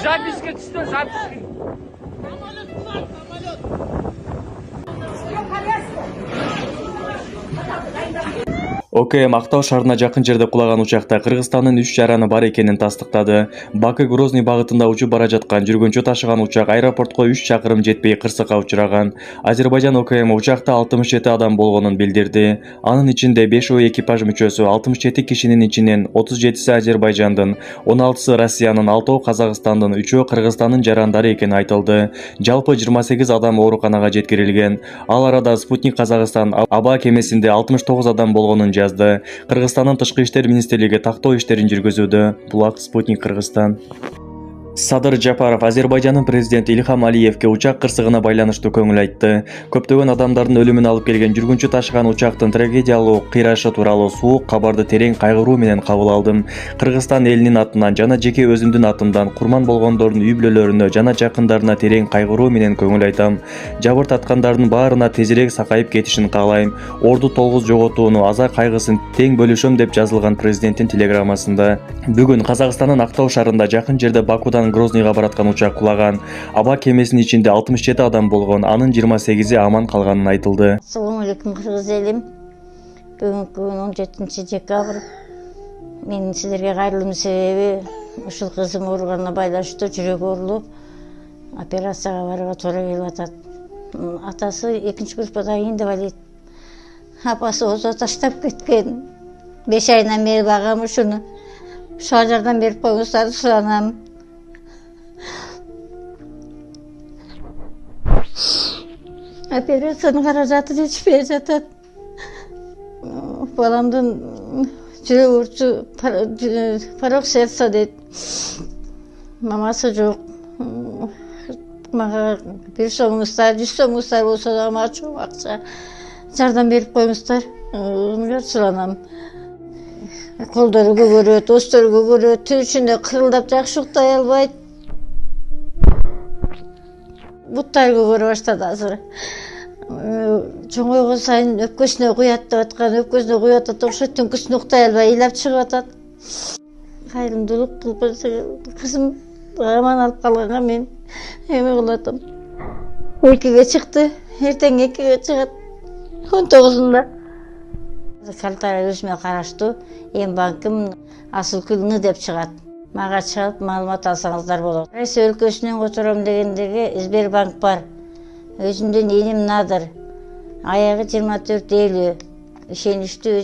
Записка түсті, записка. ОКМ Актау шаарына жакын жерде кулаган учакта Кыргызстандын 3 жараны бар экенин тастыктады. Бакы Грозный багытында учуп бара жаткан жүргөнчү ташыган учак аэропортко 3 чакырым жетпей кырсыкка учураган. Азербайжан ОКМ учакта 67 адам болгонун билдирди. Анын ичинде 5 экипаж мүчөсү, 67 кишинин ичинен 37си Азербайжандын, 16сы Россиянын, 6 Казакстандын, 3 Кыргызстандын жарандары экени айтылды. Жалпы 28 адам ооруканага жеткирилген. Ал арада Спутник Казакстан аба кемесинде 69 адам болгонун жазды. Кыргызстандын Тышкы иштер министрлиги тактоо иштерин жүргүзүүдө. Булак Спутник Кыргызстан. Садыр Жапаров Азербайжандын президенти Ильхам Алиевке учак кырсыгына байланыштуу көңүл айтты. Көптөгөн адамдардын өлүмүн алып келген жүргүнчү ташыган учактын трагедиялуу кыйрашы тууралуу суук кабарды терең кайгыруу менен кабыл алдым. Кыргызстан элинин атынан жана жеке өзүмдүн атымдан курман болгондордун үй бүлөлөрүнө жана жакындарына терең кайгыруу менен көңүл айтам. Жабыр таткандардын баарына тезирээк сакайып кетишин каалайм. Орду толгуз жоготууну, аза кайгысын тең бөлүшөм деп жазылган президенттин телеграммасында. Бүгүн Казакстандын Актау шаарында жакын жерде Бакудан Грозныйга бараткан учак кулаган. Аба кемесинин ичинде 67 адам болгон, анын 28и аман калганын айтылды. Ассаламу алейкум кыргыз элим. Бүгүнкү күн 17 декабрь. Мен силерге кайрылуумдун себеби ушул кызым ооруганына байланыштуу жүрөгү оорулуп операцияга барууга туура келип атат. Атасы 2-группада инвалид. Апасы озо таштап кеткен. 5 айдан бери багам ушуну. Ушуга жардам берип коюңуздар суранам. Операциянын каражаты жетишпей жатат. Баламдын жүрөк урчу порог сердца дейт. Мамасы жок. Мага 1 сомуңуздар, 100 сомуңуздар болсо да мага чоң акча жардам берип коюңуздар. Суранам. Колдору көгөрөт, достору көгөрөт, түшүндө кырылдап жакшы уктай албайт. Буттар көгөрө баштады азыр. Чоңойгон сайын өпкөсүнө куят деп аткан, өпкөсүнө куят атат, окшойт, түнкүсүн уктай албай ыйлап чыгып атат. Кайрымдуулук кылып кызым аман алып калганга мен эме кылып атам. 2-ге чыкты, эртең 2-ге чыгат. 19-унда. Калтара өзүмө караштуу эм банкым Асылкүл деп чыгат. Мага чыгып маалымат алсаңыздар болот. Россия өлкөсүнөн котором дегендерге Сбербанк бар. Өзүмдүн эним Надыр. Аягы 24 элүү. Ишеничтүү.